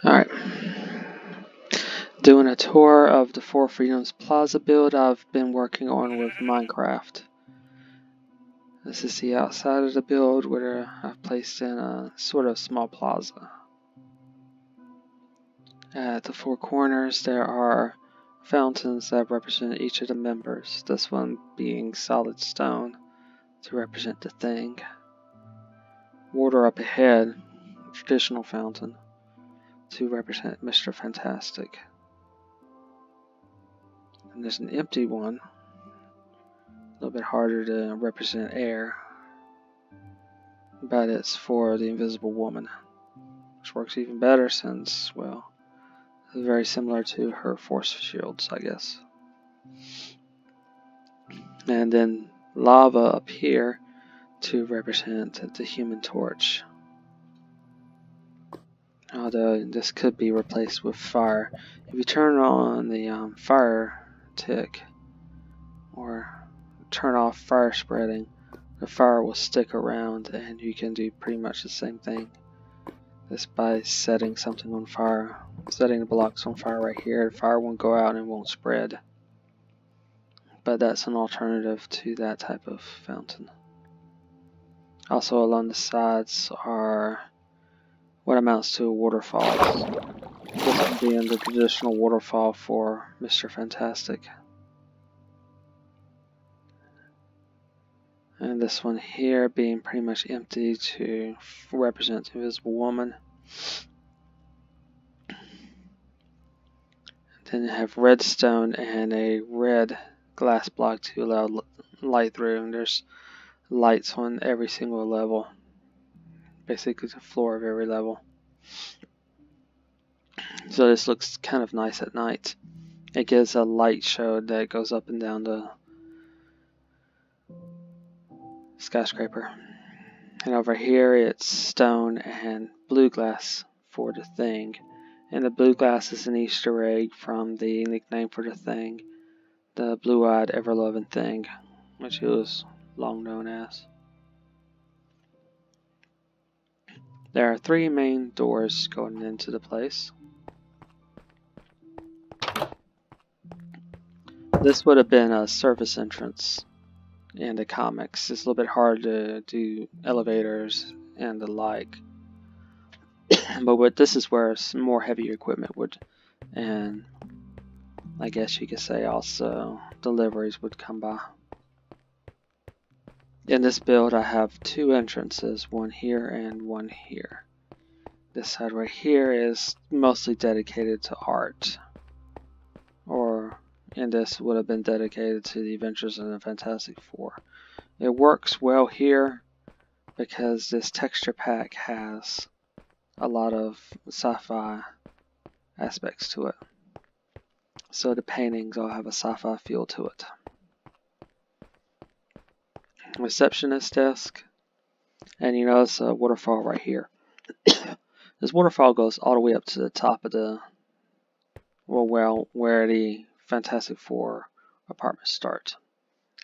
Alright, doing a tour of the Four Freedoms Plaza build I've been working on with Minecraft. This is the outside of the build where I've placed in a sort of small plaza. At the four corners there are fountains that represent each of the members, this one being solid stone to represent the thing. Water up ahead, a traditional fountain, to represent Mr. Fantastic. And there's an empty one, a little bit harder to represent air, but it's for the Invisible Woman, which works even better since, well, it's very similar to her force shields, I guess. And then lava up here to represent the Human Torch. Although this could be replaced with fire. If you turn on the fire tick or turn off fire spreading, the fire will stick around and you can do pretty much the same thing just by setting something on fire. Setting the blocks on fire right here, the fire won't go out and won't spread. But that's an alternative to that type of fountain. Also along the sides are what amounts to waterfalls. This being the traditional waterfall for Mr. Fantastic. And this one here being pretty much empty to represent the Invisible Woman. Then you have redstone and a red glass block to allow light through, and there's lights on every single level, basically the floor of every level. So this looks kind of nice at night. It gives a light show that goes up and down the skyscraper. And over here it's stone and blue glass for the thing. And the blue glass is an Easter egg from the nickname for the thing, the blue-eyed ever-loving thing, which it was long known as. There are three main doors going into the place. This would have been a surface entrance in the comics. It's a little bit hard to do elevators and the like. But this is where some more heavier equipment would, and I guess you could say also deliveries would come by. In this build I have two entrances, one here and one here. This side right here is mostly dedicated to art, or in this would have been dedicated to the Adventures in the Fantastic Four. It works well here because this texture pack has a lot of sci-fi aspects to it. So the paintings all have a sci-fi feel to it. Receptionist desk, and you notice a waterfall right here. This waterfall goes all the way up to the top of the well where the Fantastic Four apartments start.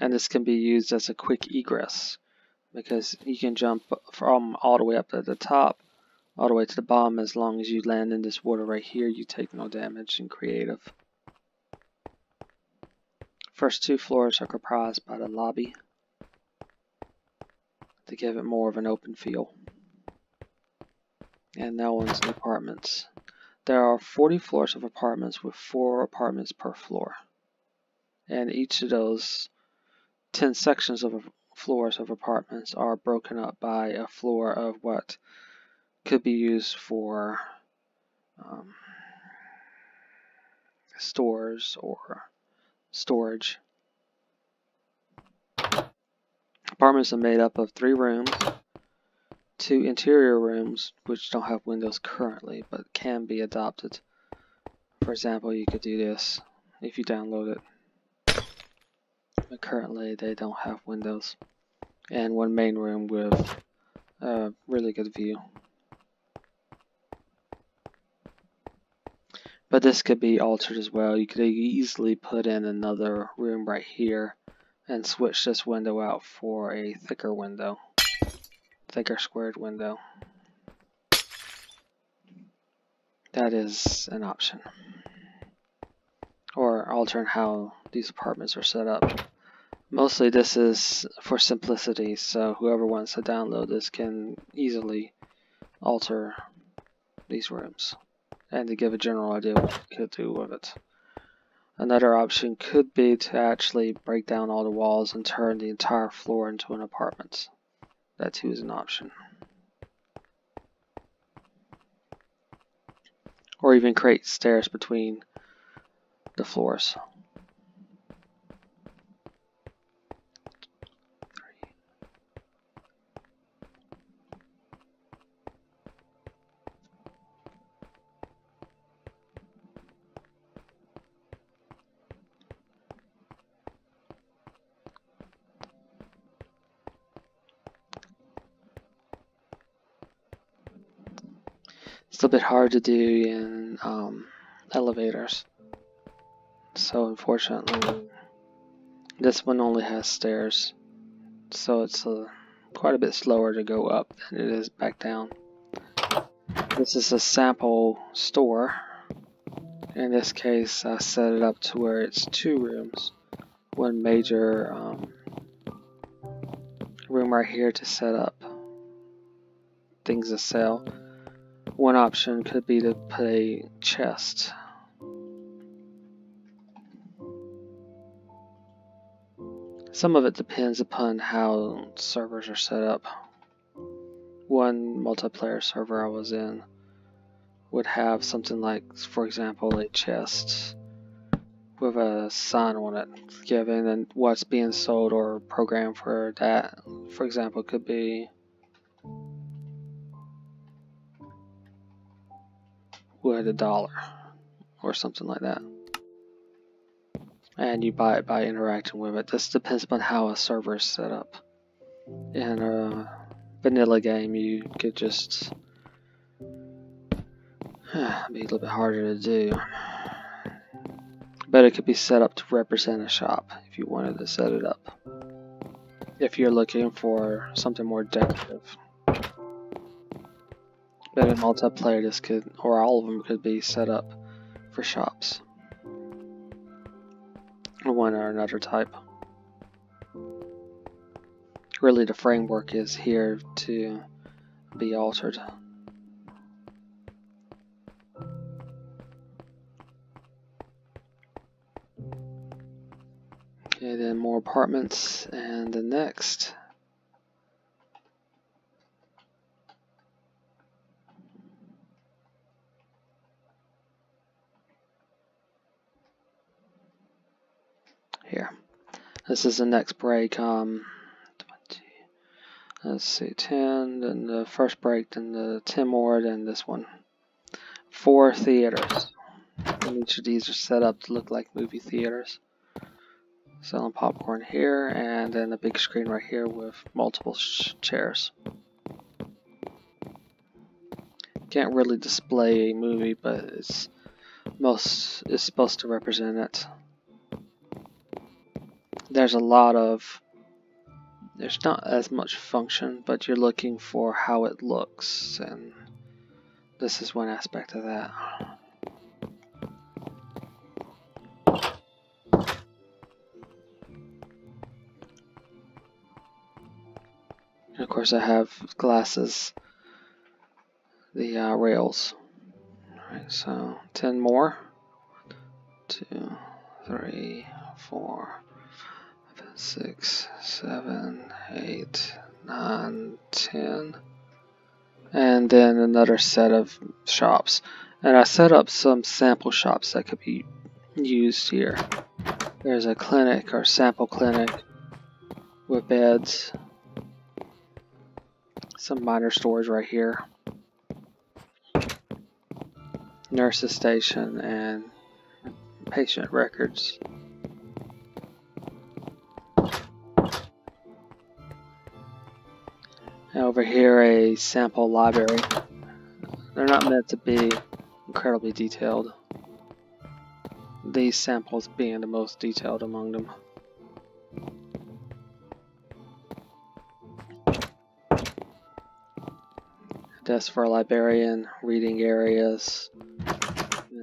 And this can be used as a quick egress because you can jump from all the way up to the top all the way to the bottom. As long as you land in this water right here, you take no damage in creative. First two floors are comprised by the lobby to give it more of an open feel. And now onto the apartments. There are 40 floors of apartments with 4 apartments per floor. And each of those 10 sections of floors of apartments are broken up by a floor of what could be used for stores or storage. Apartments are made up of 3 rooms, 2 interior rooms which don't have windows currently but can be adopted. For example, you could do this if you download it. But currently they don't have windows. And 1 main room with a really good view. But this could be altered as well. You could easily put in another room right here and switch this window out for a thicker window. Thicker squared window. That is an option. Or altering how these apartments are set up. Mostly this is for simplicity, so whoever wants to download this can easily alter these rooms and to give a general idea what you could do with it. Another option could be to actually break down all the walls and turn the entire floor into an apartment. That too is an option. Or even create stairs between the floors. It's a bit hard to do in elevators. So unfortunately, this one only has stairs. So it's quite a bit slower to go up than it is back down. This is a sample store. In this case, I set it up to where it's 2 rooms. One major room right here to set up things to sell. One option could be to put a chest. Some of it depends upon how servers are set up. One multiplayer server I was in would have something like, for example, a chest with a sign on it given and what's being sold or programmed for that. For example, could be with $1 or something like that. And you buy it by interacting with it. This depends upon how a server is set up. In a vanilla game, you could just be a little bit harder to do. But it could be set up to represent a shop if you wanted to set it up. If you're looking for something more decorative. But in multiplayer, this could, or all of them could be set up for shops. One or another type. Really, the framework is here to be altered. Okay, then more apartments, and the next. Here. This is the next break. 20, let's see, 10, then the first break, then the 10 more, then this one. 4 theaters. And each of these are set up to look like movie theaters. Selling popcorn here, and then a big screen right here with multiple chairs. Can't really display a movie, but it's supposed to represent it. There's not as much function, but you're looking for how it looks, and this is one aspect of that. And of course, I have glasses, the rails. Alright, so 10 more. 2, 3, 4, 5, 6, 7, 8, 9, 10. And then another set of shops. And I set up some sample shops that could be used here. There's a clinic or sample clinic with beds. Some minor stores right here. Nurse's station and patient records. And over here, a sample library. They're not meant to be incredibly detailed. These samples being the most detailed among them. Desk for a librarian, reading areas,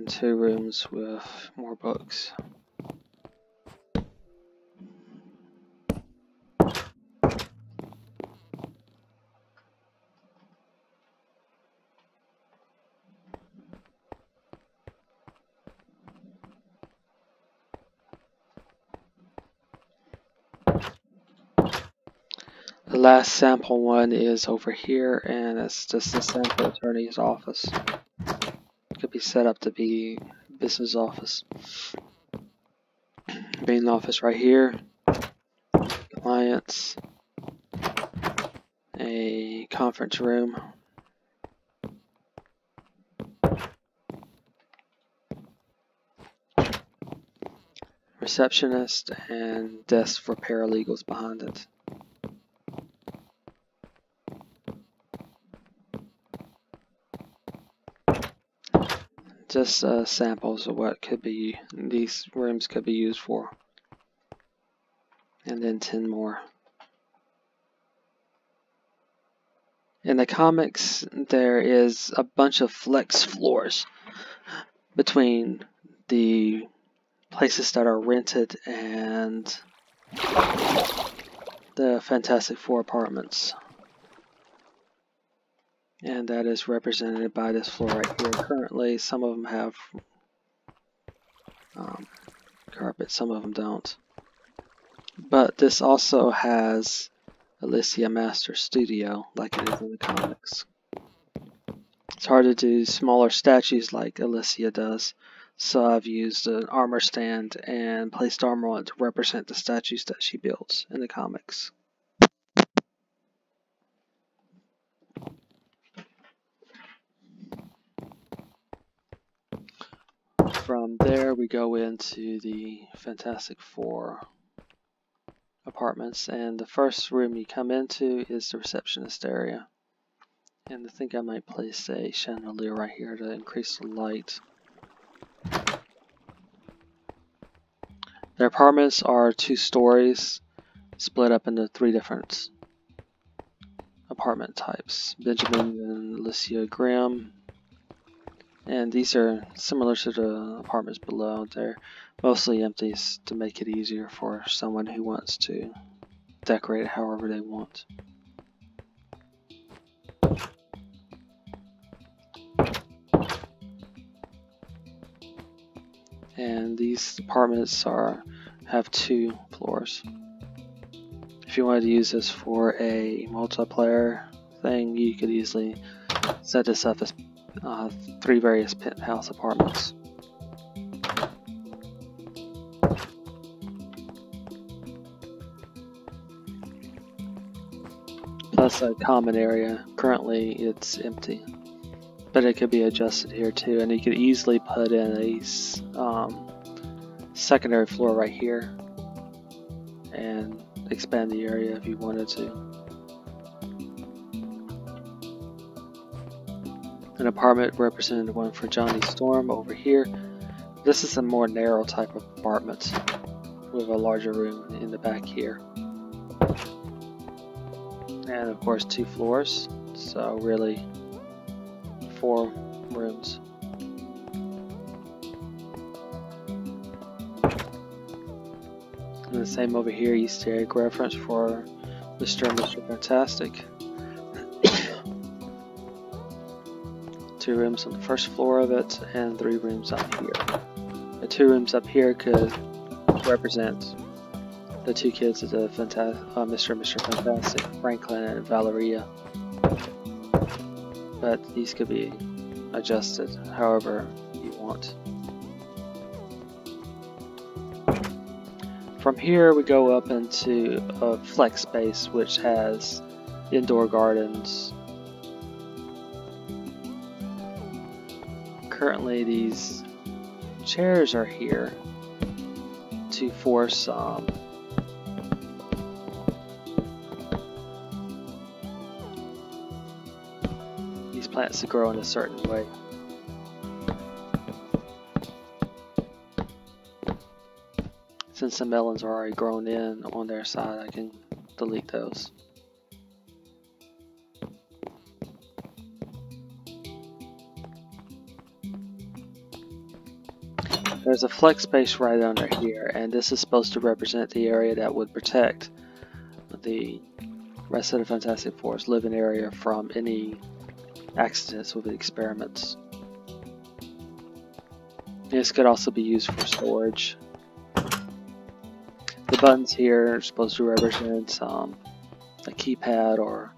and 2 rooms with more books. The last sample one is over here, and it's just the sample attorney's office. It could be set up to be business office. Main office right here. Clients. A conference room. Receptionist and desk for paralegals behind it. Just samples of what could be these rooms could be used for, and then 10 more. In the comics, there is a bunch of flex floors between the places that are rented and the Fantastic Four apartments. And that is represented by this floor right here. Currently, some of them have carpet, some of them don't. But this also has Alicia Master Studio, like it is in the comics. It's hard to do smaller statues like Alicia does, so I've used an armor stand and placed armor on it to represent the statues that she builds in the comics. From there we go into the Fantastic Four apartments, and the first room you come into is the receptionist area. And I think I might place a chandelier right here to increase the light. Their apartments are 2 stories, split up into 3 different apartment types. Benjamin and Alicia Graham. And these are similar to the apartments below. They're mostly empty to make it easier for someone who wants to decorate it however they want. And these apartments have 2 floors. If you wanted to use this for a multiplayer thing, you could easily set this up as 3 various penthouse apartments. Plus a common area. Currently it's empty, but it could be adjusted here too, and you could easily put in a secondary floor right here and expand the area if you wanted to. An apartment represented one for Johnny Storm over here. This is a more narrow type of apartment with a larger room in the back here. And of course 2 floors, so really 4 rooms. And the same over here, Easter egg reference for Mr. and Mr. Fantastic. 2 rooms on the first floor of it, and 3 rooms up here. The 2 rooms up here could represent the 2 kids of the Mr. and Mr. Fantastic, Franklin and Valeria. But these could be adjusted however you want. From here we go up into a flex space which has indoor gardens. Currently these chairs are here to force these plants to grow in a certain way. Since the melons are already grown in on their side, I can delete those. There's a flex space right under here, and this is supposed to represent the area that would protect the rest of the Fantastic Four's living area from any accidents with the experiments. This could also be used for storage. The buttons here are supposed to represent a keypad or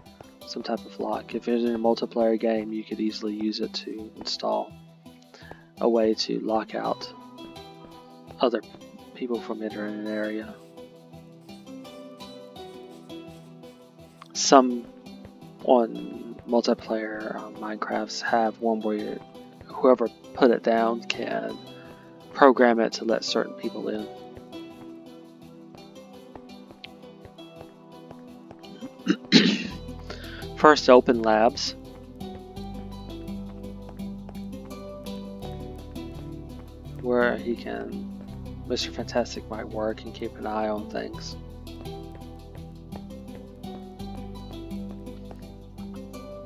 some type of lock. If it's in a multiplayer game, you could easily use it to install a way to lock out other people from entering an area. Some on multiplayer Minecrafts have one where whoever put it down can program it to let certain people in. First, open labs. Where Mr. Fantastic might work and keep an eye on things.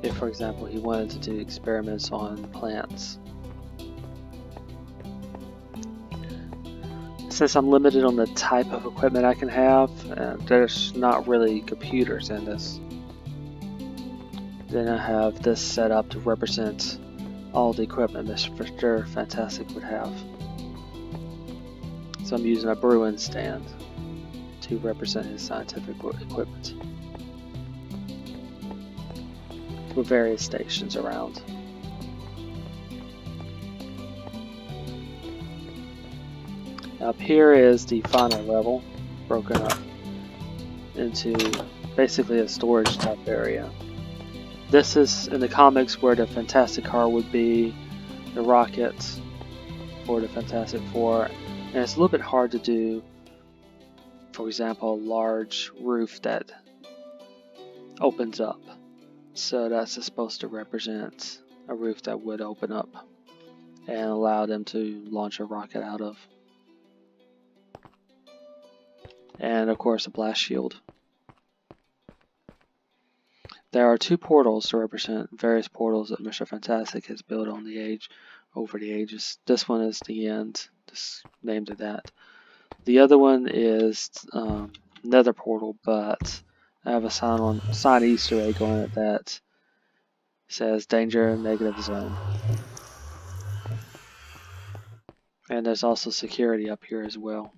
If, for example, he wanted to do experiments on plants. Since I'm limited on the type of equipment I can have, and there's not really computers in this, then I have this set up to represent all the equipment Mr. Fantastic would have. So I'm using a brewing stand to represent his scientific equipment, with various stations around. Up here is the final level, broken up into basically a storage type area. This is in the comics where the Fantastic Car would be, the rocket for the Fantastic Four, and it's a little bit hard to do, for example, a large roof that opens up. So that's supposed to represent a roof that would open up and allow them to launch a rocket out of. And of course a blast shield. There are two portals to represent various portals that Mr. Fantastic has built on the over the ages. This one is the end, just named it that. The other one is Nether portal, but I have a sign Easter egg on it that says danger negative zone. And there's also security up here as well,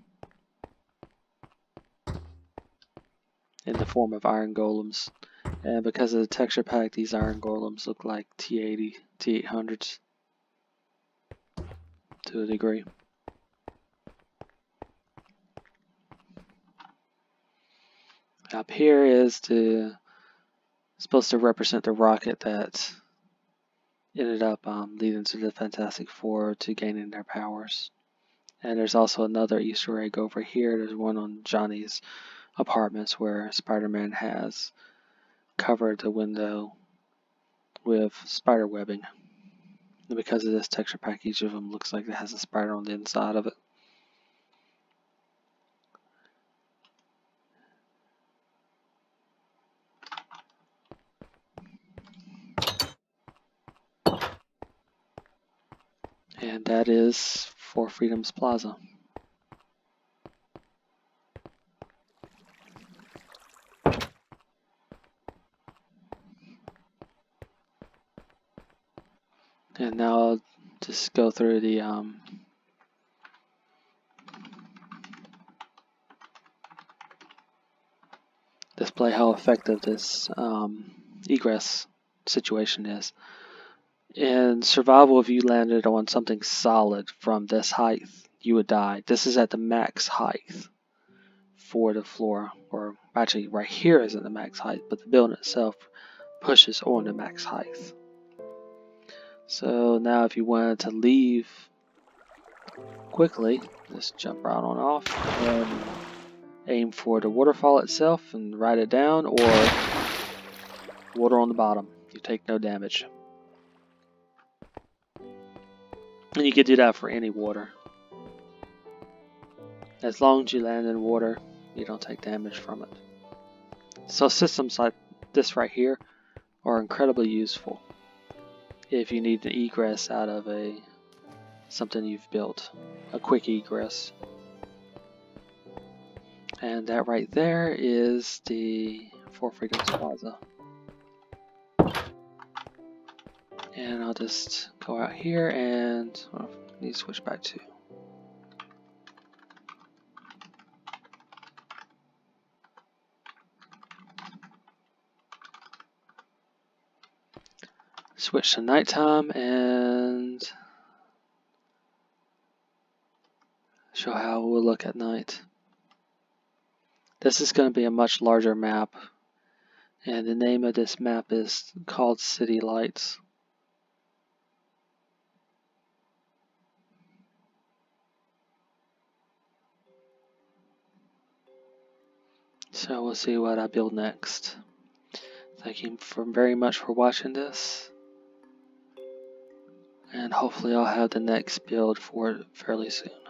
in the form of iron golems. And because of the texture pack, these iron golems look like T80, T800s to a degree. Up here is supposed to represent the rocket that ended up leading to the Fantastic Four to gaining their powers. And there's also another Easter egg over here. There's one on Johnny's apartments where Spider-Man has covered the window with spider webbing. And because of this texture pack, each of them looks like it has a spider on the inside of it. And that is for Freedom's Plaza. And now I'll just go through the display how effective this egress situation is. In survival, if you landed on something solid from this height, you would die. This is at the max height for the floor, or actually right here isn't the max height, but the building itself pushes on the max height. So now if you wanted to leave quickly, just jump right on off and aim for the waterfall itself and ride it down, or water on the bottom. You take no damage. And you can do that for any water. As long as you land in water, you don't take damage from it. So systems like this right here are incredibly useful if you need to egress out of a something you've built, a quick egress. And that right there is the Four Freedoms Plaza. And I'll just go out here and I need to switch back to. Switch to nighttime and show how it will look at night. This is going to be a much larger map, and the name of this map is called City Lights. So we'll see what I build next. Thank you very much for watching this, and hopefully I'll have the next build for it fairly soon.